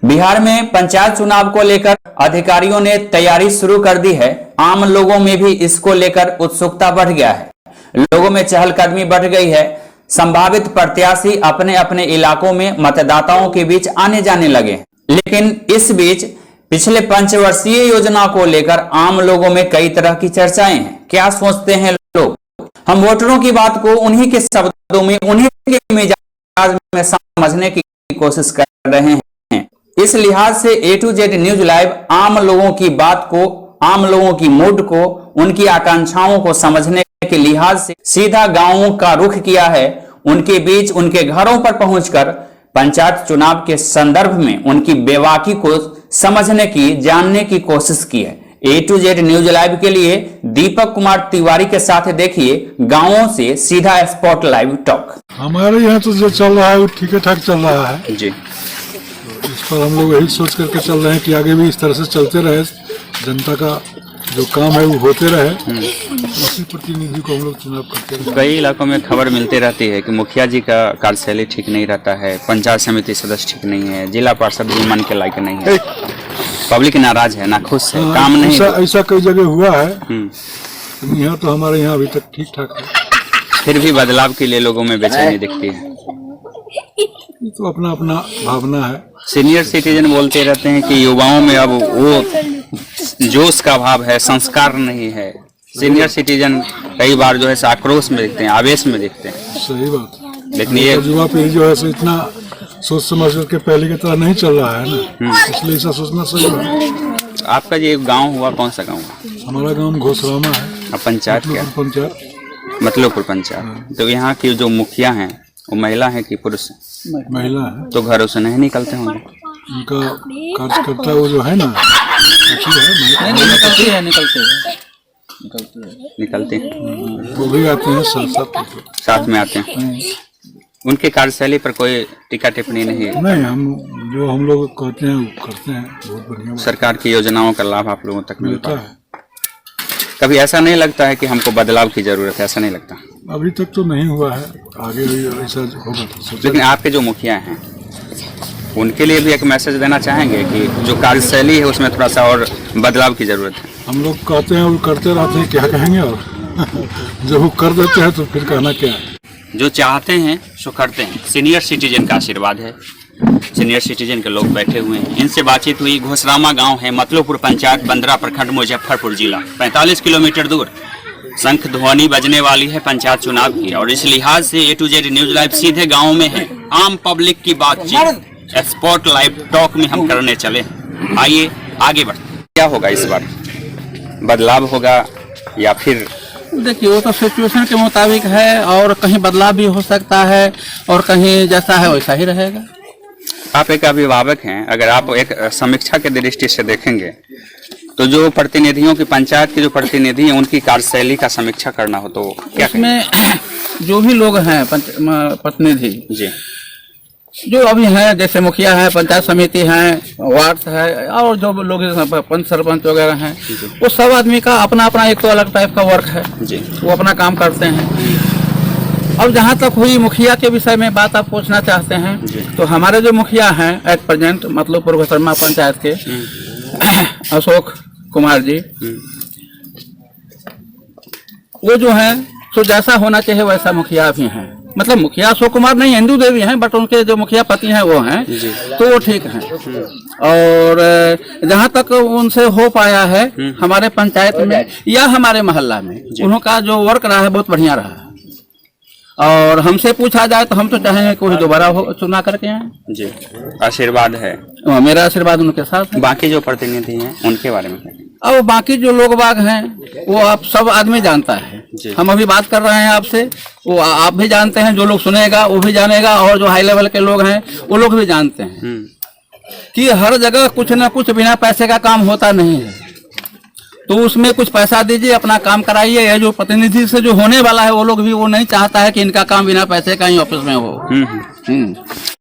बिहार में पंचायत चुनाव को लेकर अधिकारियों ने तैयारी शुरू कर दी है। आम लोगों में भी इसको लेकर उत्सुकता बढ़ गया है। लोगों में चहलकदमी बढ़ गई है। संभावित प्रत्याशी अपने अपने इलाकों में मतदाताओं के बीच आने जाने लगे हैं। लेकिन इस बीच पिछले पंचवर्षीय योजना को लेकर आम लोगों में कई तरह की चर्चाएं हैं। क्या सोचते हैं लोग? हम वोटरों की बात को उन्हीं के शब्दों में, उन्हीं के मिजाज में समझने की कोशिश कर रहे हैं। इस लिहाज से A to Z news live आम लोगों की बात को, आम लोगों की मूड को, उनकी आकांक्षाओं को समझने के लिहाज से सीधा गांवों का रुख किया है। उनके बीच, उनके घरों पर पहुंचकर पंचायत चुनाव के संदर्भ में उनकी बेबाकी को समझने की, जानने की कोशिश की है। A to Z news live के लिए दीपक कुमार तिवारी के साथ देखिए गांवों से सीधा स्पॉट लाइव टॉक। हमारे यहाँ तो जो चल रहा है वो ठीक ठाक चल रहा है जी। इस पर हम लोग यही सोच करके चल रहे हैं कि आगे भी इस तरह से चलते रहे, जनता का जो काम है वो होते रहे, उसी प्रतिनिधि को हम लोग चुनाव करते रहे। कई इलाकों में खबर मिलती रहती है कि मुखिया जी का कार्यशैली ठीक नहीं रहता है, पंचायत समिति सदस्य ठीक नहीं है, जिला पार्षद भी मन के लायक नहीं है, पब्लिक नाराज है, नाखुश है, काम नहीं। ऐसा कई जगह हुआ है। यहाँ तो हमारे यहाँ अभी तक ठीक ठाक है। फिर भी बदलाव के लिए लोगों में बेचैनी दिखती है। ये तो अपना अपना भावना है। सीनियर सिटीजन बोलते रहते हैं कि युवाओं में अब वो जोश का भाव है, संस्कार नहीं है। सीनियर सिटीजन कई बार जो है आक्रोश में दिखते हैं, आवेश में दिखते हैं। सही बात है। लेकिन ये युवा पीढ़ी जो है सो इतना सोच समझ करके पहले की तरह नहीं चल रहा है ना, इसलिए ऐसा सोचना सही है। आपका ये गांव हुआ, कौन सा गांव हुआ? हमारा गांव घोसरामा है। अब पंचायत क्या? पंचायत मतलबपुर पंचायत। तो यहाँ की जो मुखिया हैं वो महिला है कि पुरुष? महिला है। तो घरों से नहीं निकलते होंगे? उनका कार्यकर्ता वो जो है ना, निकलते हैं, वो भी आते हैं, साथ में आते हैं। उनके कार्यशैली पर कोई टीका टिप्पणी नहीं? नहीं, हम लोग कहते हैं वो करते हैं, बहुत बढ़िया। सरकार की योजनाओं का लाभ आप लोगों तक मिलता है। कभी ऐसा नहीं लगता है कि हमको बदलाव की जरूरत है? ऐसा नहीं लगता? अभी तक तो नहीं हुआ है, आगे भी ऐसा होगा। लेकिन आपके जो मुखिया हैं उनके लिए भी एक मैसेज देना चाहेंगे कि जो कार्यशैली है उसमें थोड़ा सा और बदलाव की जरूरत है? हम लोग कहते हैं वो करते रहते हैं, क्या कहेंगे। और जब वो कर देते हैं तो फिर कहना क्या है। जो चाहते हैं सो करते हैं। सीनियर सिटीजन का आशीर्वाद है। सीनियर सिटीजन के लोग बैठे हुए हैं, इनसे बातचीत हुई। घोसरामा गांव है, मतलबपुर पंचायत, बंदरा प्रखंड, मुजफ्फरपुर जिला, 45 किलोमीटर दूर। शंख ध्वनि बजने वाली है पंचायत चुनाव की, और इस लिहाज से A to Z news live सीधे गाँव में है। आम पब्लिक की बातचीत स्पॉट लाइव टॉक में हम करने चले। आइए आगे बढ़ते। क्या होगा इस बार? बदलाव होगा या फिर? देखिए, वो तो सिचुएशन के मुताबिक है, और कहीं बदलाव भी हो सकता है और कहीं जैसा है वैसा ही रहेगा। आप एक अभिभावक हैं, अगर आप एक समीक्षा के दृष्टि से देखेंगे तो जो प्रतिनिधियों की, पंचायत के जो प्रतिनिधि हैं उनकी कार्यशैली का समीक्षा करना हो तो क्या इसमें जो भी लोग हैं प्रतिनिधि जी, जो अभी हैं, जैसे मुखिया है, पंचायत समिति है, वार्ड है, और जो लोग पंच सरपंच वगैरह हैं, वो सब आदमी का अपना अपना एक तो अलग टाइप का वर्क है जी। वो अपना काम करते हैं। अब जहाँ तक हुई मुखिया के विषय में बात आप पूछना चाहते हैं, तो हमारे जो मुखिया हैं एट प्रेजेंट मतलबपुर घोसरामा पंचायत के अशोक कुमार जी, वो जो है तो जैसा होना चाहिए वैसा मुखिया भी हैं। मतलब मुखिया अशोक कुमार नहीं, हिंदू देवी हैं, बट उनके जो मुखिया पति हैं वो हैं, तो वो ठीक हैं। और जहाँ तक उनसे हो पाया है हमारे पंचायत में या हमारे मोहल्ला में, उनका जो वर्क रहा है बहुत बढ़िया रहा है। और हमसे पूछा जाए तो हम तो चाहेंगे कि वही दोबारा चुना करके आए जी। आशीर्वाद है, मेरा आशीर्वाद उनके साथ है। बाकी जो प्रतिनिधि हैं उनके बारे में? अब बाकी जो लोग बाग हैं वो आप सब आदमी जानता है। हम अभी बात कर रहे हैं आपसे, वो आप भी जानते हैं, जो लोग सुनेगा वो भी जानेगा, और जो हाई लेवल के लोग हैं वो लोग भी जानते हैं कि हर जगह कुछ न कुछ बिना पैसे का काम होता नहीं है। तो उसमें कुछ पैसा दीजिए, अपना काम कराइए। यह जो प्रतिनिधि से जो होने वाला है वो लोग भी वो नहीं चाहता है कि इनका काम बिना पैसे का ही ऑफिस में हो।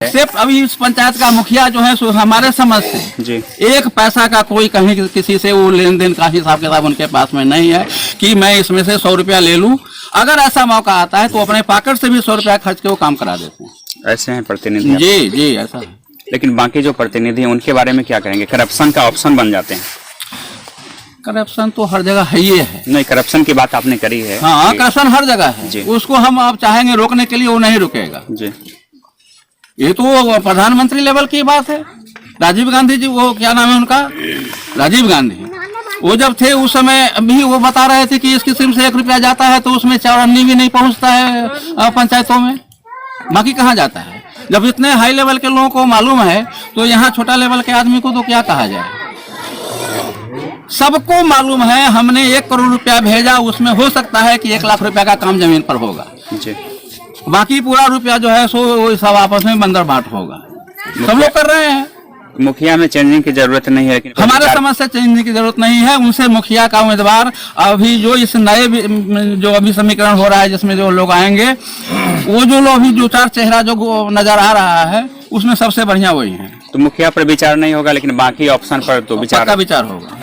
सिर्फ अभी इस पंचायत का मुखिया जो है सो हमारे समझ से जी, एक पैसा का कोई कहीं किसी से वो लेन देन का हिसाब किताब उनके पास में नहीं है कि मैं इसमें से 100 रुपया ले लूं। अगर ऐसा मौका आता है तो अपने पॉकेट से भी 100 रुपया खर्च के वो काम करा देते हैं। ऐसे हैं प्रतिनिधि? जी जी, ऐसा है। लेकिन बाकी जो प्रतिनिधि हैं उनके बारे में क्या कहेंगे? करप्शन का ऑप्शन बन जाते हैं। करप्शन तो हर जगह है ही है। नहीं, करप्शन की बात आपने करी है। हाँ, करप्शन हर जगह जी। है। उसको हम आप चाहेंगे रोकने के लिए, वो नहीं रुकेगा जी। ये तो प्रधानमंत्री लेवल की बात है। राजीव गांधी जी, वो क्या नाम है उनका, राजीव गांधी, वो जब थे उस समय भी वो बता रहे थे कि इस किस्म से 1 रुपया जाता है तो उसमें 4 अन्नी भी नहीं पहुंचता है पंचायतों में, बाकी कहाँ जाता है। जब इतने हाई लेवल के लोगों को मालूम है तो यहाँ छोटा लेवल के आदमी को तो क्या कहा जाए। सबको मालूम है, हमने 1 करोड़ रुपया भेजा, उसमें हो सकता है कि 1 लाख रुपया का काम जमीन पर होगा जी। बाकी पूरा रुपया जो है सो वो सब आपस में बंदर बांट होगा। सब लोग कर रहे हैं। मुखिया में चेंजिंग की जरूरत नहीं है, लेकिन हमारे समझ से चेंजने की जरूरत नहीं है। उनसे मुखिया का उम्मीदवार अभी जो इस नए जो अभी समीकरण हो रहा है जिसमें जो लोग आएंगे, वो जो लोग अभी 2-4 चेहरा जो नजर आ रहा है उसमें सबसे बढ़िया वही है। तो मुखिया पर विचार नहीं होगा, लेकिन बाकी ऑप्शन पर तो पक्का विचार होगा।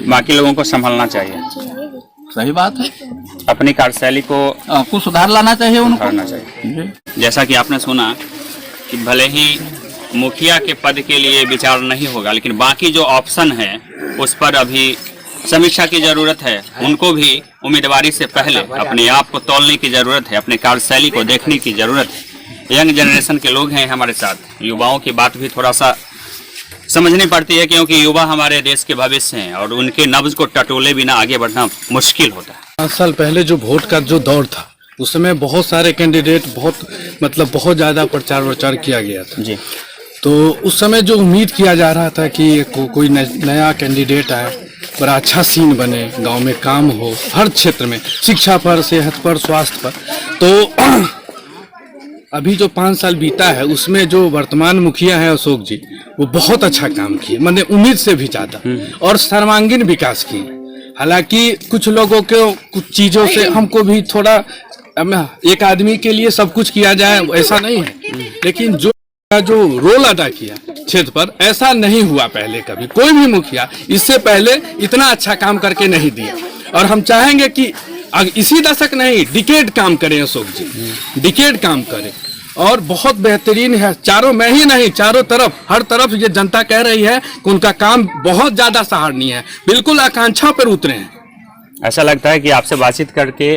बाकी लोगों को संभलना चाहिए। सही बात है, अपनी कार्यशैली को कुछ सुधार लाना चाहिए, उनको करना चाहिए। जैसा कि आपने सुना कि भले ही मुखिया के पद के लिए विचार नहीं होगा, लेकिन बाकी जो ऑप्शन है उस पर अभी समीक्षा की जरूरत है। उनको भी उम्मीदवारी से पहले अपने आप को तौलने की जरूरत है, अपने कार्यशैली को देखने की जरूरत है। यंग जनरेशन के लोग हैं हमारे साथ, युवाओं की बात भी थोड़ा सा समझनी पड़ती है, क्योंकि युवा हमारे देश के भविष्य हैं और उनके नब्ज को टटोले बिना आगे बढ़ना मुश्किल होता है। 5 साल पहले जो वोट का जो दौर था उस समय बहुत सारे कैंडिडेट बहुत ज़्यादा प्रचार किया गया था जी। तो उस समय जो उम्मीद किया जा रहा था कि कोई नया कैंडिडेट आए, बड़ा अच्छा सीन बने, गांव में काम हो हर क्षेत्र में, शिक्षा पर, सेहत पर, स्वास्थ्य पर। तो अभी जो 5 साल बीता है उसमें जो वर्तमान मुखिया है अशोक जी, वो बहुत अच्छा काम किए, मैंने उम्मीद से भी ज़्यादा, और सर्वांगीण विकास किए। हालांकि कुछ लोगों को कुछ चीज़ों से हमको भी थोड़ा, एक आदमी के लिए सब कुछ किया जाए ऐसा नहीं है, लेकिन जो रोल अदा किया क्षेत्र पर, ऐसा नहीं हुआ पहले कभी। कोई भी मुखिया इससे पहले इतना अच्छा काम करके नहीं दिया, और हम चाहेंगे कि इसी दशक नहीं, डिकेड काम करें अशोक जी, डिकेड काम करें, और बहुत बेहतरीन है। मैं ही नहीं, चारों तरफ, हर तरफ ये जनता कह रही है कि उनका काम बहुत ज्यादा सराहनीय है, बिल्कुल आकांक्षा पर उतरे हैं। ऐसा लगता है कि आपसे बातचीत करके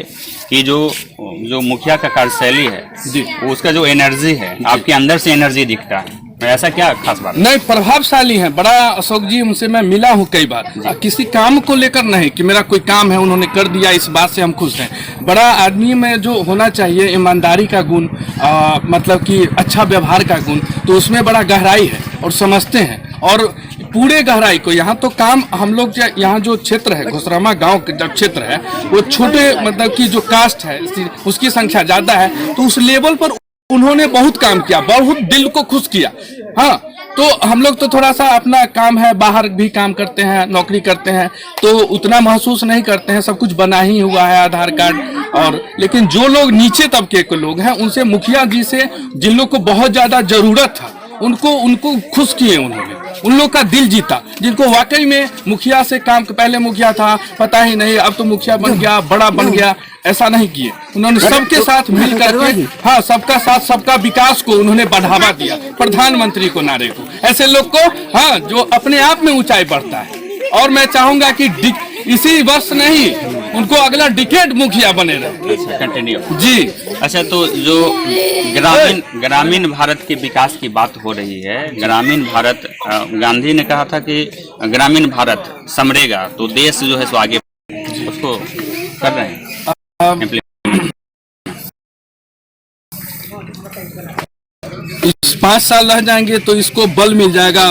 कि जो मुखिया का कार्यशैली है जी, उसका जो एनर्जी है, आपके अंदर से एनर्जी दिखता है। ऐसा क्या खास बात? नहीं, प्रभावशाली है बड़ा अशोक जी। उनसे मैं मिला हूँ कई बार, किसी काम को लेकर नहीं कि मेरा कोई काम है उन्होंने कर दिया, इस बात से हम खुश हैं। बड़ा आदमी में जो होना चाहिए ईमानदारी का गुण, मतलब कि अच्छा व्यवहार का गुण, तो उसमें बड़ा गहराई है और समझते हैं, और पूरे गहराई को। यहाँ तो काम हम लोग यहाँ जो क्षेत्र है घोसरामा गांव का जो क्षेत्र है वो छोटे, मतलब कि जो कास्ट है उसकी संख्या ज्यादा है, तो उस लेवल पर उन्होंने बहुत काम किया, बहुत दिल को खुश किया। हाँ, तो हम लोग तो थोड़ा सा अपना काम है, बाहर भी काम करते हैं, नौकरी करते हैं, तो उतना महसूस नहीं करते हैं, सब कुछ बना ही हुआ है, आधार कार्ड और। लेकिन जो लोग नीचे तबके के लोग हैं, उनसे मुखिया जी से जिन लोग को बहुत ज्यादा जरूरत था, उनको खुश किए उन्होंने, उन लोग का दिल जीता, जिनको वाकई में मुखिया से काम, पहले मुखिया था पता ही नहीं, अब तो मुखिया बन गया, बड़ा बन गया, ऐसा नहीं किए उन्होंने। सबके साथ मिल करके, हाँ, सबका साथ सबका विकास को उन्होंने बढ़ावा दिया, प्रधानमंत्री को, नारे को, ऐसे लोग को, हाँ, जो अपने आप में ऊंचाई बढ़ता है। और मैं चाहूंगा कि इसी वर्ष नहीं, उनको अगला डिकेड मुखिया बने रहे। कंटिन्यू जी। अच्छा, तो जो ग्रामीण भारत के विकास की बात हो रही है, ग्रामीण भारत, गांधी ने कहा था कि ग्रामीण भारत संवरेगा तो देश जो है सो आगे, उसको कर रहे हैं। इस 5 साल रह जाएंगे तो इसको बल मिल जाएगा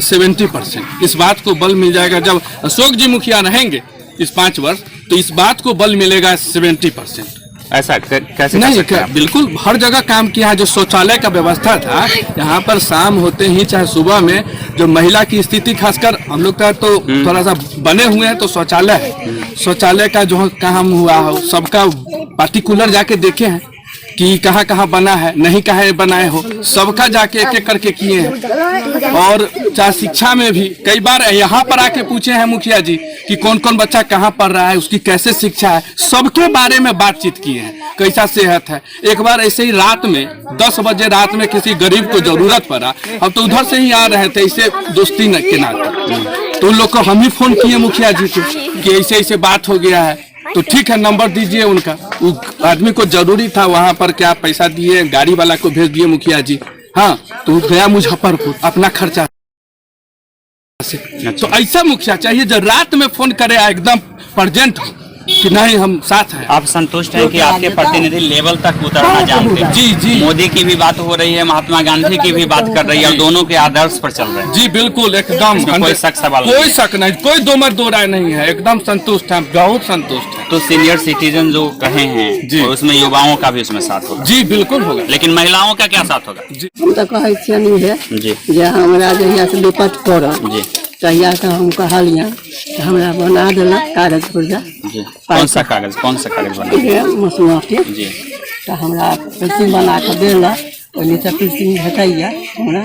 70%। इस बात को बल मिल जाएगा जब अशोक जी मुखिया रहेंगे इस 5 वर्ष, तो इस बात को बल मिलेगा 70%। ऐसा कैसे नहीं, बिल्कुल हर जगह काम किया है। जो शौचालय का व्यवस्था था यहाँ पर, शाम होते ही चाहे सुबह में, जो महिला की स्थिति, खासकर हम लोग का तो थोड़ा सा बने हुए हैं, तो शौचालय है, शौचालय का जो काम हुआ हो, सबका पार्टिकुलर जाके देखे हैं कि कहाँ कहाँ बना है, नहीं कहाँ बनाए हो, सबका जाके एक एक करके किए हैं। और चाहे शिक्षा में भी कई बार यहाँ पर आके पूछे हैं मुखिया जी कि कौन कौन बच्चा कहाँ पढ़ रहा है, उसकी कैसे शिक्षा है, सबके बारे में बातचीत किए हैं, कैसा सेहत है। एक बार ऐसे ही रात में 10 बजे रात में किसी गरीब को जरूरत पड़ा, हम तो उधर से ही आ रहे थे इसे दोस्ती के नाते, तो उन लोग को हम ही फोन किए मुखिया जी को कि ऐसे ऐसे बात हो गया है, तो ठीक है नंबर दीजिए उनका। वो आदमी को जरूरी था वहां पर, क्या पैसा दिए, गाड़ी वाला को भेज दिए मुखिया जी, हाँ तो गया मुजफ्फरपुर अपना खर्चा से। तो ऐसा मुखिया चाहिए जो रात में फोन करे, एकदम प्रेजेंट हो कि नहीं हम साथ हैं। आप संतुष्ट हैं कि आपके प्रतिनिधि लेवल तक उतरना जानते हैं? जी जी, मोदी की भी बात हो रही है, महात्मा गांधी की भी बात कर रही है, और दोनों के आदर्श पर चल रहे हैं। जी बिल्कुल, एकदम कोई शक सवाल नहीं, कोई शक नहीं, कोई दो मत दो राय नहीं है, एकदम संतुष्ट है, बहुत संतुष्ट है। तो सीनियर सिटीजन जो कहे हैं जी, और उसमें युवाओं का भी उसमें साथ होगा? जी बिल्कुल होगा। लेकिन महिलाओं का क्या साथ होगा? हम तो कहे छियै नहीं है जी जे हमरा जहिया से विपत पड़ल जी तहिया से हम कहलियै कि हमरा बना देलक कागज पुर्जा जी। कौन सा कागज बना? मसुआ के, जी तो हमरा पेंसिल बना के देलक, ओहिमे से पेंसिल भेटैया हमरा।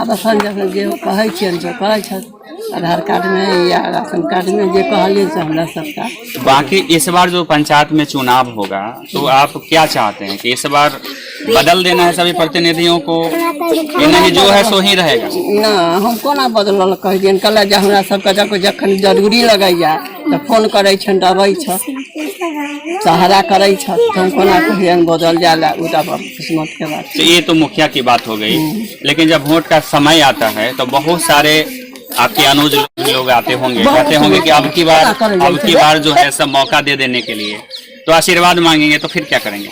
आब अखन जखन जे कहै छियनि से कहै छथि, आधार कार्ड में या राशन कार्ड में जे कहलियै से हमरा सबका। बाकी इस बार जो पंचायत में चुनाव होगा तो आप क्या चाहते हैं कि इस बार बदल देना है सभी प्रतिनिधियों को, कि नहीं जो है सो ही रहेगा? ना हम कोना बदलल कह दियन, कहला जे हमरा सबके जखन जरूरी लगैया तो फोन करै छन तऽ अबै छ, सहारा करै छ, तो हम कोना कहियन बदल जाला, उ तऽ किस्मत के बात। तो ये तो मुखिया की बात हो गई, लेकिन जब वोट का समय आता है तो बहुत सारे आपके अनुज लोग आते होंगे, कहते होंगे कि अब की बार जो है सब मौका दे देने के लिए, तो आशीर्वाद मांगेंगे, तो फिर क्या करेंगे?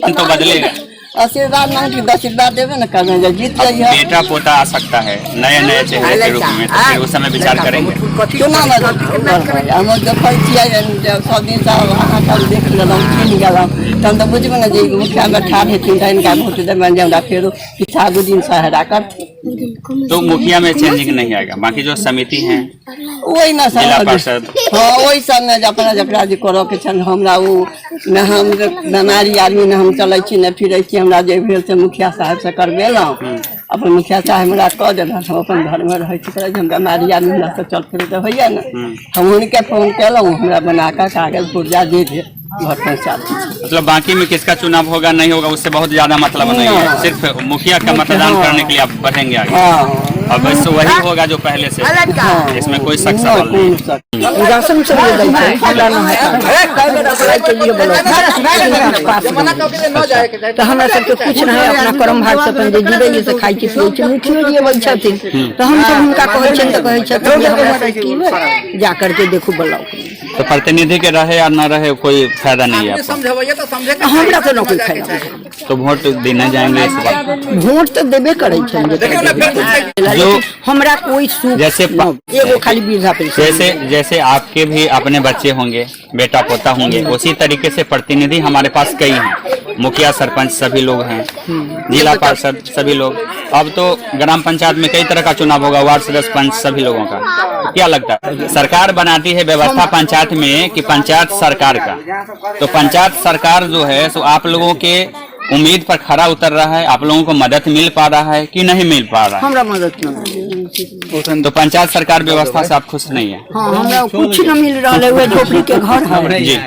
तो बदलेगा। आशीर्वाद मांगी, आशीर्वाद देवे न करने जे जीत अब जाइए। बेटा पोता आ सकता है नए नए चेहरे के रूप में, तो फिर उस समय विचार करेंगे। केना हम देखै छियै जब सब दिन से अहाँ सब देख लेलहुँ, चिन्ह गेलहुँ, तहन तऽ बुझबै ने जे मुखिया में ठाढ़ हेथिन तऽ हिनका वोट देबनि जे हमरा फेरो पीछा दू दिन सहारा करथिन। तो मुखिया में चेंजिंग नहीं आएगा, बाकी जो समिति है ओहि में जिला पार्षद, हाँ ओहि सब में अपना जकरा जे करऽ के छनि, हमरा उ न हम बीमारी आदमी न हम चलै छी न फिरै छी, हमरा जे भेल से मुखिया साहब से करबेलहुँ, अपन मुखिया साहब हमरा कह देलनि, हम अपन घर में रहै छी, हम बीमारी आदमी हमरा से चल फिर तऽ होइए ने, हम हुनके फोन केलहुँ, हमरा बना कऽ कागज पुर्जा दे दे घर पहुँचा दी। मतलब बाकी में किसका चुनाव होगा नहीं होगा उससे बहुत ज्यादा मतलब नहीं है, सिर्फ मुखिया का मतदान करने के लिए आप बढ़ेंगे आगे, और बस वही होगा जो पहले से, इसमें कोई शक सवाल नहीं। राशन से तो हमरा सबके कुछ नहीं, अपना कर्म भाग से अपन जे जीवे से खाई के पिए छी, मुखियो जी अबै छथिन तो हम सब हुनका कहै छियनि तऽ कहै छथिन जे हमरा सब की जा करके देखू बुलाओ। तो प्रतिनिधि के रहे या न रहे कोई फायदा नहीं है आपको? हमरा तो न कोई फायदा। तो वोट देने जाएंगे इस बार? वोट तो देबे करै छनि, जो हमरा कोई सुख जैसे एगो खाली वृद्धा पेंशन, जैसे आपके भी अपने बच्चे होंगे, बेटा पोता होंगे, उसी तरीके से प्रतिनिधि हमारे पास कई हैं, मुखिया सरपंच सभी लोग हैं, जिला पार्षद सभी लोग। अब तो ग्राम पंचायत में कई तरह का चुनाव होगा, वार्ड सदस्य पंच सभी लोगों का। तो क्या लगता है सरकार बनाती है व्यवस्था पंचायत में कि पंचायत सरकार का? तो पंचायत सरकार जो है सो आप लोगों के उम्मीद पर खरा उतर रहा है, आप लोगों को मदद मिल पा रहा है कि नहीं मिल पा रहा है? हमरा मदद न, तो पंचायत सरकार व्यवस्था से आप खुश नहीं है? हाँ हमरा कुछ न मिल रहा है, झोपड़ी के घर है जी।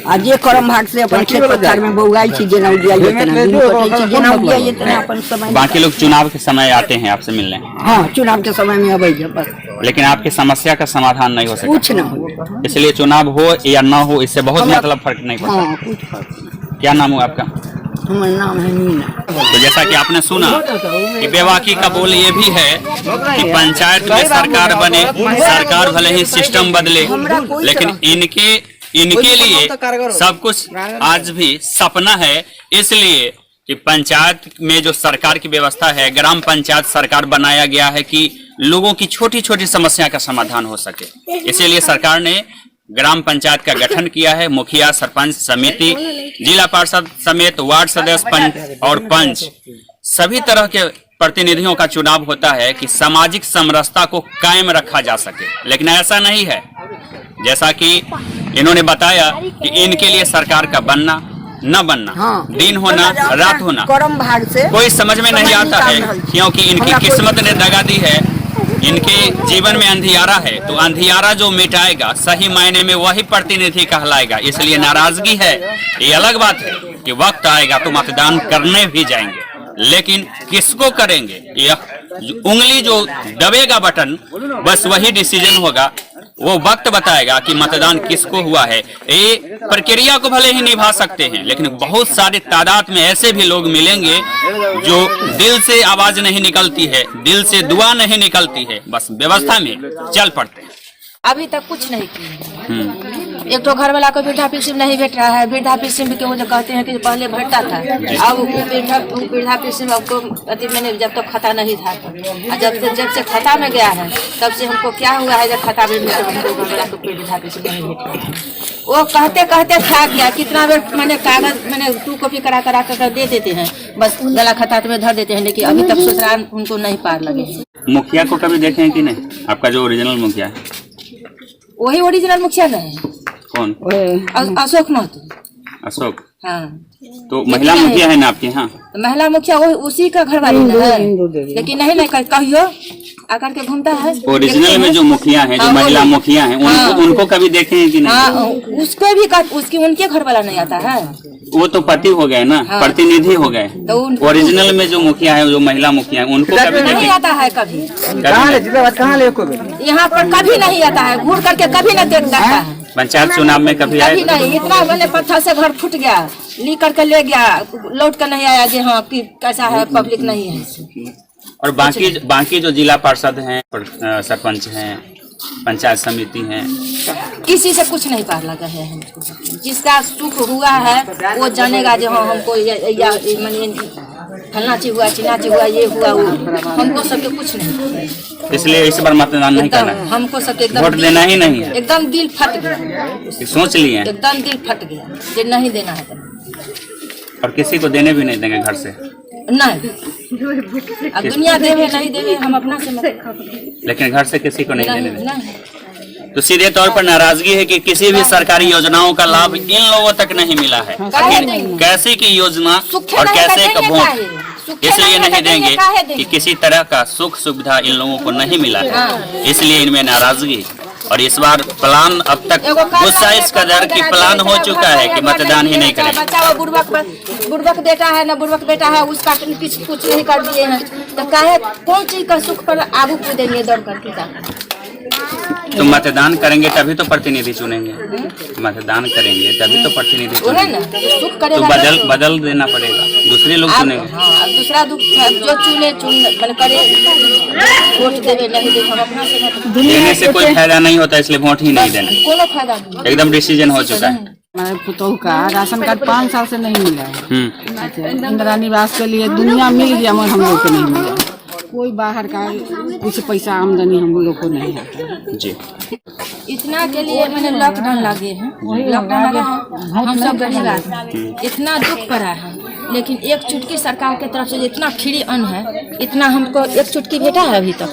आ जे कर्म भाग से अपन खेत पथार में बौआई छी, जेना उदियाई तना दिन कटै छी, जेना उदियाई तना अपन समय। बाकी लोग चुनाव के समय आते हैं आपसे मिलने? हाँ चुनाव के समय में अबै बस, लेकिन आपकी समस्या का समाधान नहीं हो सकता? कुछ न हो, इसलिए चुनाव हो या न हो इससे बहुत मतलब फर्क नहीं पड़ता। हाँ कुछ फर्क। क्या नाम हुआ आपका? हमारा नाम है मीना। तो जैसा कि आपने सुना कि बेबाकी का बोल ये भी है कि पंचायत में सरकार बने, सरकार भले ही सिस्टम बदले, लेकिन इनके लिए सब कुछ आज भी सपना है। इसलिए कि पंचायत में जो सरकार की व्यवस्था है, ग्राम पंचायत सरकार बनाया गया है कि लोगों की छोटी छोटी समस्या का समाधान हो सके। इसीलिए सरकार ने ग्राम पंचायत का गठन किया है, मुखिया सरपंच समिति, जिला पार्षद समेत वार्ड सदस्य और पंच सभी तरह के प्रतिनिधियों का चुनाव होता है कि सामाजिक समरसता को कायम रखा जा सके। लेकिन ऐसा नहीं है, जैसा कि इन्होंने बताया कि इनके लिए सरकार का बनना, न बनना, हाँ। दिन होना रात होना, कर्म भाग से कोई समझ में नहीं आता है, क्योंकि इनकी किस्मत ने दगा दी है। इनके जीवन में अंधियारा है, तो अंधियारा जो मिटाएगा सही मायने में वही प्रतिनिधि कहलाएगा। इसलिए नाराजगी है, ये अलग बात है कि वक्त आएगा तो मतदान करने भी जाएंगे, लेकिन किसको करेंगे, यह उंगली जो दबेगा बटन, बस वही डिसीजन होगा। वो वक्त बताएगा कि मतदान किसको हुआ है। ये प्रक्रिया को भले ही निभा सकते हैं, लेकिन बहुत सारे तादाद में ऐसे भी लोग मिलेंगे जो दिल से आवाज नहीं निकलती है, दिल से दुआ नहीं निकलती है, बस व्यवस्था में चल पड़ते हैं। अभी तक कुछ नहीं किया। एक तो घर वाला को वृद्धा पेंशन नहीं भेट रहा है। वृद्धा पेंशन के वो जो कहते हैं कि पहले भेटता था, अब वृद्धा पेंशन आपको अति मैंने जब तक खाता नहीं था, जब से खाता में गया है तब से हमको क्या हुआ है, जब खाता में हमको घर वाला को वृद्धा पेंशन नहीं भेट रहा है। वो कहते कहते था क्या, कितना बेर मैंने कागज मैंने 2 कॉपी करा कर दे देते हैं, बस गला खाता में धर देते हैं, लेकिन अभी तक ससुराल उनको नहीं पार लगे। मुखिया को कभी देखे हैं कि नहीं? आपका जो ओरिजिनल मुखिया है वही ओरिजिनल मुखिया नहीं, कौन? अशोक महतो। अशोक, हाँ, तो महिला मुखिया है ना आपके यहाँ? महिला मुखिया वो उसी का घर वाली है, लेकिन नहीं कहियो आकर के घूमता है। ओरिजिनल में जो मुखिया है, जो हाँ, महिला मुखिया है, उनको कभी देखे हैं कि नहीं? हाँ, उसको भी उसकी उनके घर वाला नहीं आता है। वो तो पति हो गए ना, प्रतिनिधि हो गए। तो ओरिजिनल में जो मुखिया है, जो महिला मुखिया है, उनको कभी नहीं देखे? आता है कभी। कभी यहाँ पर कभी नहीं आता है, घूर करके कभी नहीं देखता है। पंचायत चुनाव में कभी आए? कभी नहीं। इतना मैंने पत्थर से घर फूट गया, ली करके ले गया, लौट कर नहीं आया। जी हाँ, कि कैसा है, पब्लिक नहीं है। और बाकी जो जिला पार्षद हैं, सरपंच हैं, पंचायत समिति हैं, किसी से कुछ नहीं पार लगा है हमको। जिसका सुख हुआ है वो जानेगा जो हाँ हमको या फलना चीज हुआ, चिना चीज हुआ, ये हुआ वो, हमको सबके कुछ नहीं। इसलिए इस बार मतदान नहीं करना है, हमको सबके एकदम वोट देना ही नहीं है। एकदम दिल फट गया, सोच लिए एकदम दिल फट गया कि नहीं देना है। और किसी को देने भी नहीं देंगे घर से? नहीं, अब दुनिया देवे नहीं देवे, हम अपना से लेकिन घर से किसी को नहीं देने देंगे। नहीं। तो सीधे तौर पर नाराजगी है कि किसी भी सरकारी योजनाओं का लाभ इन लोगों तक नहीं मिला है। आखिर कैसे की योजना और कैसे का वोट, इसलिए नहीं देंगे कि किसी तरह का सुख सुविधा इन लोगों को नहीं मिला है, इसलिए इनमें नाराजगी। और इस बार प्लान अब तक गुस्सा इस कदर की प्लान हो चुका है कि मतदान ही नहीं करेंगे। बच्चा वो बुड़बक बेटा है ना, बुड़बक बेटा है, उसका कुछ नहीं कर दिए हैं, तो काहे कौन चीज का सुख पर आगू कूदेंगे दौड़ करके? तो मतदान करेंगे तभी तो प्रतिनिधि चुनेंगे, मतदान करेंगे तभी तो प्रतिनिधि चुनेंगे, सुख तो करेगा बदल देना पड़ेगा, दूसरे लोग चुनेंगे। हाँ, दूसरा जो चुने करे वोट देवे नहीं देवे, हम अपना से देने से कोई फायदा नहीं होता, इसलिए वोट ही नहीं देना, कोनो फायदा नहीं। एकदम डिसीजन हो चुका है। हमारे पुतोह का राशन कार्ड 5 साल से नहीं मिला है। इंदिरा निवास के लिए दुनिया मिल गया, मगर हम लोग को नहीं मिला। कोई बाहर का कुछ पैसा आमदनी हम लोग को नहीं आता जी। इतना के लिए मैंने लॉकडाउन लगे हैं, लॉकडाउन लगा है, हम सब गरीब आदमी, इतना दुख पड़ा है, लेकिन एक चुटकी सरकार के तरफ से इतना फ्री अन्न है, इतना हमको एक चुटकी भेटा है अभी तक,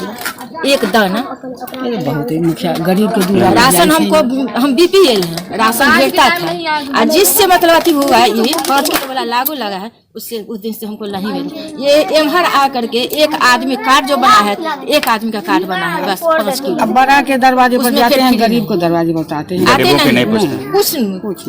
एक दाना। बहुत ही मुखिया गरीब के दूर राशन हमको, हम BPL है, राशन भेटता था, और जिससे मतलब अति हुआ है, ये 5 किलो वाला लागू लगा है, उससे उस दिन से हमको नहीं मिली। ये एमहर आ करके एक आदमी कार्ड जो बना है, एक आदमी का कार्ड बना है, बस 5 किलो। अब बड़ा के दरवाजे पर जाते हैं, गरीब को दरवाजे पर आते हैं, आते नहीं, कुछ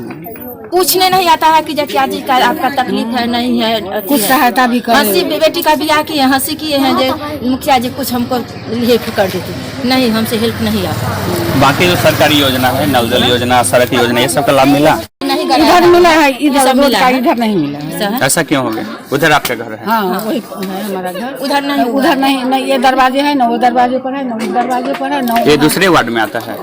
पूछने नहीं आता है कि क्या जी का आपका तकलीफ है, नहीं है, कुछ सहायता भी कर। हंसी बेटी का ब्याह किए, हंसी किए हैं जो मुखिया जी कुछ हमको हेल्प कर देते, नहीं, हमसे हेल्प नहीं आता। बाकी जो सरकारी योजना है, नल जल योजना, सड़क योजना, ये सब का लाभ मिला नहीं, इधर मिला है, इधर नहीं मिला है। ऐसा क्यों हो गया? उधर आपका घर है? हाँ, वही है हमारा घर। उधर नहीं, उधर नहीं, ये दरवाजे है ना, वो दरवाजे पर है ना, उस दरवाजे पर है ना। ये दूसरे वार्ड में आता है?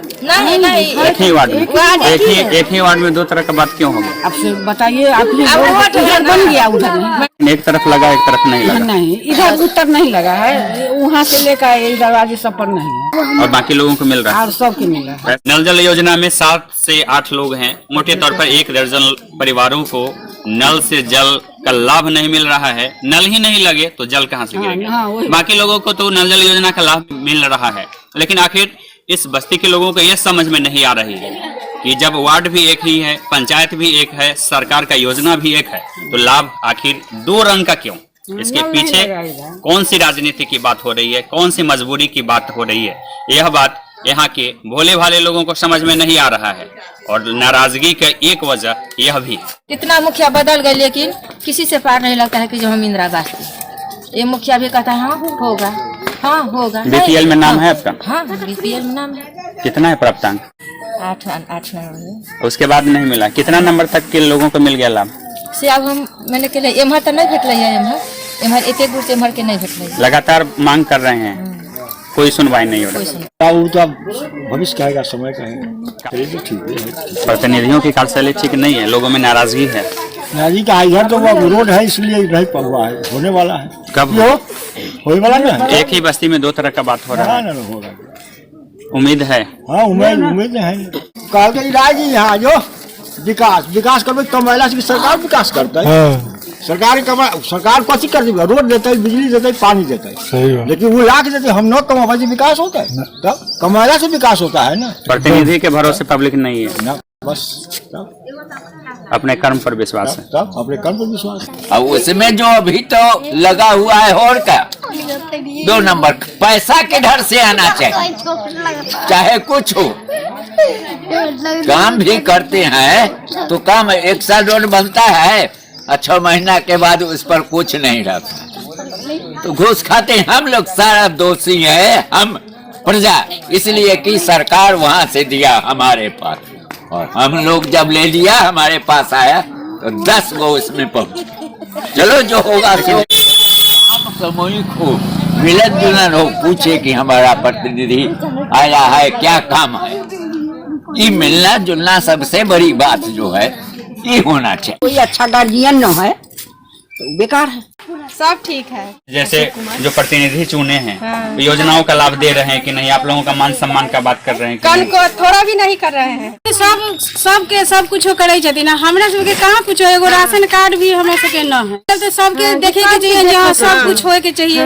नहीं, एक ही वार्ड में, एक ही वार्ड में 2 तरह का बात क्यों हो गया? आपसे बताइए, आप इधर बन गया, उधर नहीं। एक तरफ लगा, एक तरफ नहीं लगा। नहीं, इधर उत्तर नहीं लगा है, वहाँ से लेकर ये दरवाजे सब पर नहीं है, और बाकी लोगों को मिल रहा है? और सबके मिला है। नल जल योजना में 7 से 8 लोग हैं, मोटे तौर पर 1 दर्जन परिवारों को नल से जल का लाभ नहीं मिल रहा है। नल ही नहीं लगे तो जल कहाँ से गिरेगा? बाकी लोगों को तो नल जल योजना का लाभ मिल रहा है, लेकिन आखिर इस बस्ती के लोगों को यह समझ में नहीं आ रही है कि जब वार्ड भी एक ही है, पंचायत भी एक है, सरकार का योजना भी एक है, तो लाभ आखिर दो रंग का क्यों? इसके पीछे कौन सी राजनीति की बात हो रही है, कौन सी मजबूरी की बात हो रही है, यह बात यहाँ के भोले भाले लोगों को समझ में नहीं आ रहा है। और नाराजगी का एक वजह यह भी है। कितना मुखिया बदल गए लेकिन किसी से पार नहीं लगता है कि जो हम इंदिरा गांधी, ये मुखिया भी कहता है हाँ होगा, हाँ होगा। बीपीएल में नाम है आपका? हाँ बीपीएल में नाम है। कितना है प्राप्तांक? 8 नंबर। उसके बाद नहीं मिला? कितना नंबर तक के लोगों को मिल गया लाभ से? अब हम मैंने के लिए एम्हर तो नहीं भेटल है, एम्हर एक दूर से एम्हर के नहीं भेटल। लगातार मांग कर रहे हैं, कोई सुनवाई नहीं हो रही। वो तो भविष्य कहेगा, समय कहेगा। तो ठीक है, प्रतिनिधियों की कार्यशैली ठीक नहीं है, लोगों में नाराजगी है। नाराजगी का इधर तो वो रोड है इसलिए नहीं हुआ है, होने वाला है। कब होने वाला ना? एक ही बस्ती में दो तरह का बात हो रहा है। हो रहा है, उम्मीद है। हाँ उम्मीद है। कहा कि इलाज यहाँ जो विकास करबे तो महिला से सरकार विकास करता है। सरकार कथी कर देगा? रोड देते है, बिजली देते है, पानी देते है, लेकिन वो ला के देते हम न कमावा से विकास होता है, तब कमाला से विकास होता है ना। प्रतिनिधि के भरोसे पब्लिक नहीं है ना, बस अपने कर्म पर विश्वास है। तब अपने कर्म पर विश्वास है। अब उसमें जो अभी तो लगा हुआ है और क्या 2 नंबर पैसा किधर से आना चाहिए, चाहे कुछ हो। काम भी करते हैं तो काम 1 साल रोड बनता है, 6 महीना के बाद उस पर कुछ नहीं रहता, तो घूस खाते हैं हम लोग। सारा दोषी है हम प्रजा, इसलिए कि सरकार वहां से दिया हमारे पास, और हम लोग जब ले लिया हमारे पास आया तो 10 गो उसमें पहुंच। चलो जो होगा सो सामूहिक हो, मिलन जुलन हो, पूछे कि हमारा प्रतिनिधि आया है, क्या काम है। ये मिलना जुलना सबसे बड़ी बात जो है ये होना चाहिए। कोई अच्छा गार्जियन न है तो बेकार है। सब ठीक है। जैसे जो प्रतिनिधि चुने हैं, योजनाओं का लाभ दे रहे हैं कि नहीं? आप लोगों का मान सम्मान का बात कर रहे हैं कि कल नहीं? को थोड़ा भी नहीं कर रहे हैं। सबके सब कुछ करे छथिन, हमरा सबके कहाँ कुछ हो। एगो राशन कार्ड भी हमरा सबके न है, तो सबके देखे के चाहिए जहाँ सब कुछ होए के चाहिए।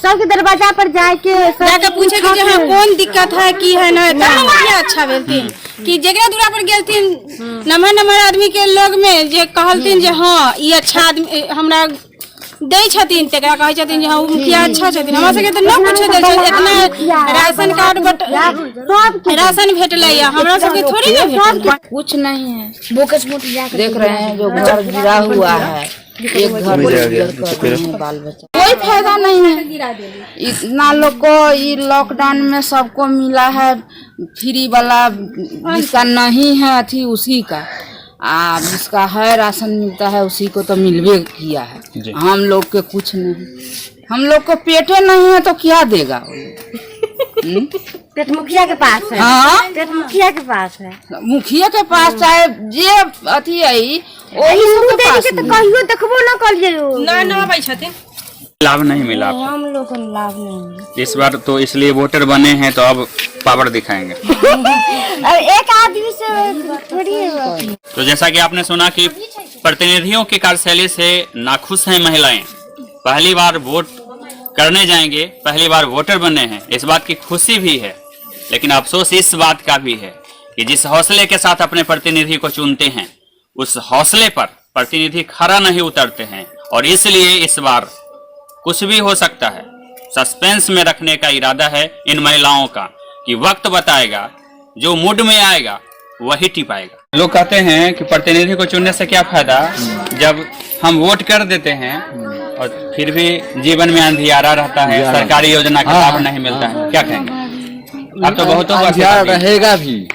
सबके दरवाजा पर जाके पूछे कि जहाँ कौन दिक्कत है की है न, तब अच्छा भेलथिन कि जगह दूरा पर गेलथिन नम्हर आदमी के लोग में जे कहलथिन जे हाँ ये अच्छा आदमी हमरा दे छथिन, तेकरा कहै छथिन जे हाँ मुखिया अच्छा छथिन। हमरा सबके तो न कुछ दे छै, इतना राशन कार्ड बट राशन भेटले या हमरा सबके थोड़ी ना भेटल। कुछ नहीं है। बोकस मोट देख रहे हैं जो घर गिरा हुआ है, एक घर बाल बच्चा, कोई फायदा नहीं है। इतना लोग को ये लॉकडाउन में सबको मिला है फ्री वाला, जिसका नहीं है अथी उसी का, जिसका है राशन मिलता है उसी को तो मिलवे किया है। हम लोग के कुछ नहीं, हम लोग को पेटे नहीं है तो क्या देगा? पेट मुखिया के पास है। हाँ पेट मुखिया के पास है। मुखिया के पास चाहे जे अथी है वही सबके पास तो कहियो देखबो न करियो ना भाई छथिन। लाभ नहीं मिला आपको? हम लोग को लाभ नहीं। इस बार तो इसलिए वोटर बने हैं तो अब पावर दिखाएंगे। अब एक आदमी से थोड़ी है। तो जैसा कि आपने सुना कि प्रतिनिधियों की कार्यशैली से नाखुश हैं महिलाएं। पहली बार वोट करने जाएंगे, पहली बार वोटर बने हैं, इस बात की खुशी भी है, लेकिन अफसोस इस बात का भी है कि जिस हौसले के साथ अपने प्रतिनिधि को चुनते हैं उस हौसले पर प्रतिनिधि खरा नहीं उतरते हैं, और इसलिए इस बार कुछ भी हो सकता है। सस्पेंस में रखने का इरादा है इन महिलाओं का कि वक्त बताएगा, जो मूड में आएगा वही टिपाएगा। लोग कहते हैं कि प्रतिनिधि को चुनने से क्या फायदा, जब हम वोट कर देते हैं और फिर भी जीवन में अंधियारा रहता है, सरकारी योजना का लाभ नहीं मिलता है, क्या कहेंगे? अब तो बहुत रहेगा भी।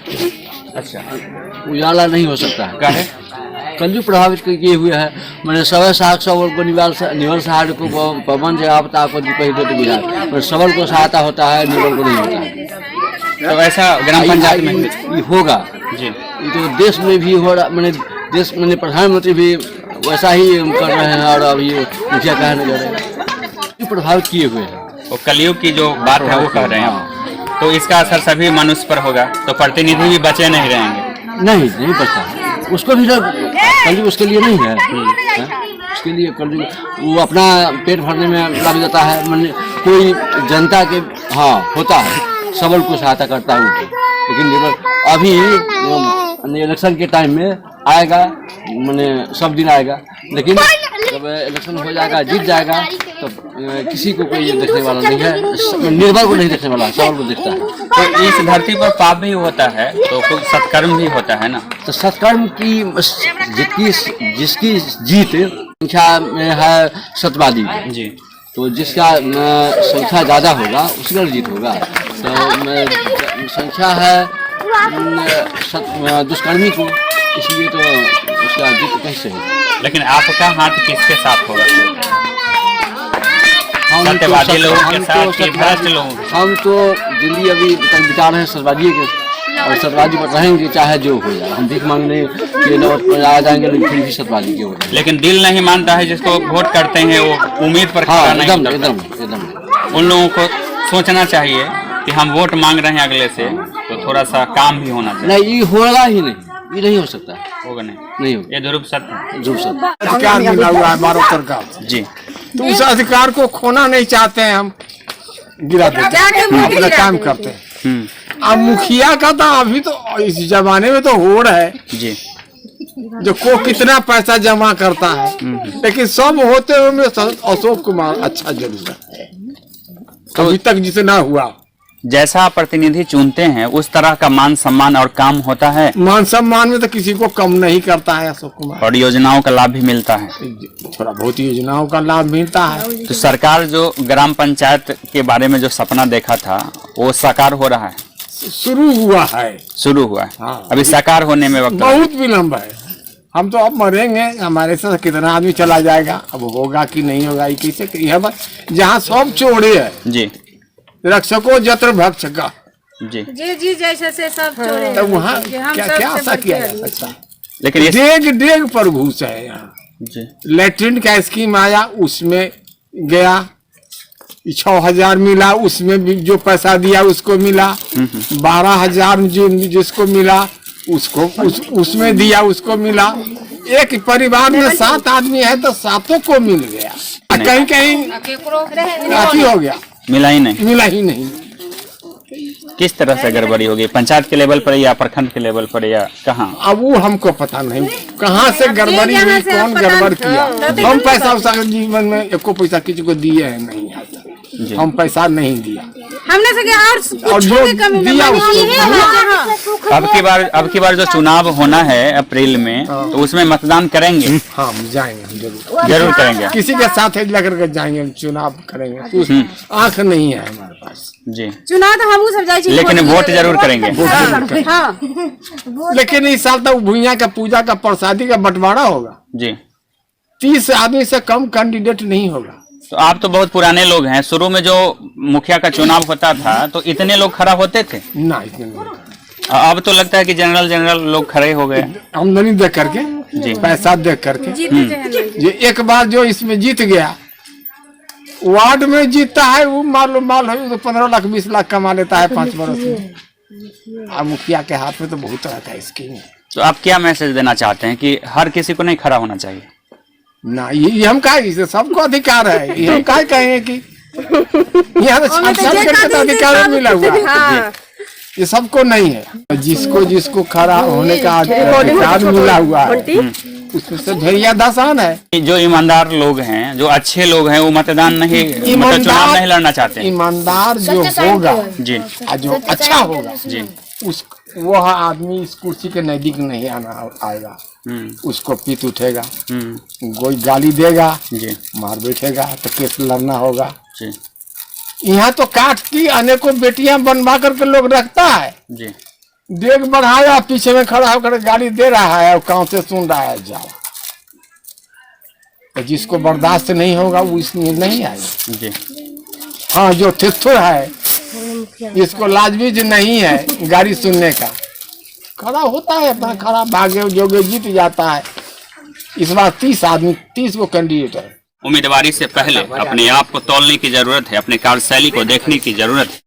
अच्छा, उजाला नहीं हो सकता है। क्या है? कल प्रभावित किए हुए है, मैंने सबल सहायक सबल को निवल सहायक को पवन से आपता को बिहार सबल को सहायता होता है, निवल को नहीं होता है। तो ऐसा ग्राम पंचायत में होगा जी। तो देश में भी हो रहा, मैंने प्रधानमंत्री भी वैसा ही कर रहे हैं, और अभी मुखिया कहने जा रहे हैं प्रभावित किए हुए हैं। वो कलयुग की जो बात है वो कह रहे हैं, तो इसका असर सभी मनुष्य पर होगा, तो प्रतिनिधि भी बचे नहीं रहेंगे। नहीं बचता, उसको भी कलयुग उसके लिए नहीं है, उसके लिए कलयुग वो अपना पेट भरने में लग जाता है। मैंने कोई जनता के हाँ होता है, सबल को सहायता करता हूँ, लेकिन अभी इलेक्शन के टाइम में आएगा, मैंने सब दिन आएगा, लेकिन जब इलेक्शन हो जाएगा, जीत जाएगा, तो किसी को कोई देखने वाला नहीं है, निर्बल को नहीं देखने वाला, सबल को देखता है। तो इस धरती पर पाप भी होता है तो कुछ सत्कर्म भी होता है ना। तो सत्कर्म की जिसकी जीत संख्या में है सत्यवादी जी, तो जिसका संख्या ज्यादा होगा उसका जीत होगा। तो संख्या है दुष्कर्मी को, इसलिए तो उसका जीत कैसे होगा। लेकिन आपका हाथ किसके साथ होगा? सत्यवादी लोगों के साथ कि भ्रष्ट लोगों के साथ? हम तो दिल्ली अभी तक बिता रहे हैं सत्यवादी के, और सत्यवादी पर रहेंगे चाहे जो हो जाए। हम भीख मांगने के लिए आ जाएंगे लेकिन फिर भी सत्यवादी के हो जाएंगे। लेकिन दिल नहीं मानता है, जिसको वोट करते हैं वो उम्मीद पर खरा नहीं उतरता। एकदम उन लोगों को सोचना चाहिए कि हम वोट मांग रहे हैं अगले से, तो थोड़ा सा काम भी होना चाहिए। नहीं, ये होगा ही नहीं, ये नहीं हो सकता, होगा नहीं होगा, ये ध्रुव सत्य। ध्रुव सत्य। अधिकार मिला हुआ है भारत सरकार जी, तो उस अधिकार को खोना नहीं चाहते हैं, हम गिरा देते हैं, अपना काम करते हैं। अब मुखिया का तो अभी तो इस जमाने में तो होड़ है जी, जो को कितना पैसा जमा करता है, लेकिन सब होते हुए अशोक कुमार अच्छा जरूर है, अभी तक जितना हुआ। जैसा प्रतिनिधि चुनते हैं उस तरह का मान सम्मान और काम होता है, मान सम्मान में तो किसी को कम नहीं करता है अशोक कुमार, और योजनाओं का लाभ भी मिलता है। थोड़ा बहुत योजनाओं का लाभ मिलता है। तो सरकार जो ग्राम पंचायत के बारे में जो सपना देखा था वो साकार हो रहा है? शुरू हुआ है, शुरू हुआ है, हाँ। अभी साकार होने में वक्त बहुत विलम्ब है। हम तो अब मरेंगे, हमारे साथ कितना आदमी चला जाएगा, अब होगा कि नहीं होगा ये कैसे। यह जहाँ सब चोरे है जी, रक्षको जत्र भक्षका जी जी जैसे से सब चोरे तो वहाँ क्या आशा किया जा सकता है। लेकिन ये डेग डेग पर घूस है यहाँ। जी, लेटरिन का स्कीम आया, उसमें गया 6,000 मिला, उसमें भी जो पैसा दिया उसको मिला। 12,000 जिसको मिला उसको उसमें दिया उसको मिला। एक परिवार में 7 आदमी है तो 7 को मिल गया, कहीं कहीं काफी हो गया, मिला ही नहीं। मिला ही नहीं। किस तरह से गड़बड़ी होगी, पंचायत के लेवल पर या प्रखंड के लेवल पर या कहाँ? अब वो हमको पता नहीं कहाँ से गड़बड़ी हुई, कौन गड़बड़ किया। हम पैसा उसा जीवन में एको पैसा किसी को दिए है नहीं, हम पैसा नहीं दिया, हमने से और जो दिया उसको। अब की बार जो चुनाव होना है अप्रैल में, तो उसमें मतदान करेंगे? हाँ, हम जाएंगे, हम जरूर करेंगे। किसी के साथ लग कर जाएंगे, हम चुनाव करेंगे। आंख नहीं है हमारे पास जी, चुनाव तो हम सब जाए, लेकिन वोट जरूर करेंगे। लेकिन इस साल तो भुइयां का पूजा का प्रसादी का बंटवारा होगा जी, 30 आदमी से कम कैंडिडेट नहीं होगा। तो आप तो बहुत पुराने लोग हैं, शुरू में जो मुखिया का चुनाव होता था तो इतने लोग खड़ा होते थे? ना, इतने नहीं। अब तो लगता है कि जनरल लोग खड़े हो गए। आमदनी देख करके जी, पैसा देख करके जो एक बार जो इसमें जीत गया, वार्ड में जीतता है वो माल है तो 15 लाख 20 लाख कमा लेता है 5 बरस में। अब मुखिया के हाथ में तो बहुत तरह का स्कीम है। तो आप क्या मैसेज देना चाहते हैं कि हर किसी को नहीं खड़ा होना चाहिए? ना, ये हम कहा, इसे सबको अधिकार है, ये हम कहा कहेंगे कि यहाँ तो छाट तो अधिकार मिला हुआ है, ये सबको नहीं है। जिसको खड़ा होने का अधिकार मिला हुआ है उसमें से ढेरिया दासान है। जो ईमानदार लोग हैं, जो अच्छे लोग हैं, वो मतदान नहीं, मतलब चुनाव नहीं लड़ना चाहते हैं। ईमानदार जो होगा जी, जो अच्छा होगा जी, वह आदमी इस कुर्सी के नजदीक नहीं आएगा, उसको पीत उठेगा, कोई गाली देगा जी, मार बैठेगा तो केस लड़ना होगा जी। यहाँ तो काट की अनेकों बेटियां बनवा करके लोग रखता है जी, देख बढ़ाया, पीछे में खड़ा होकर गाली दे रहा है और कान से सुन रहा है। जाओ, तो जिसको बर्दाश्त नहीं होगा वो इसमें नहीं आएगा जी। हाँ, जो थिथुर है, इसको लाजमीज नहीं है गाड़ी सुनने का, खड़ा होता है अपना, खड़ा भागे जोगे जीत जाता है। इस बार 30 को कैंडिडेट है। उम्मीदवारी से पहले अपने आप को तौलने की जरूरत है, अपने कार्यशैली को देखने की जरूरत है।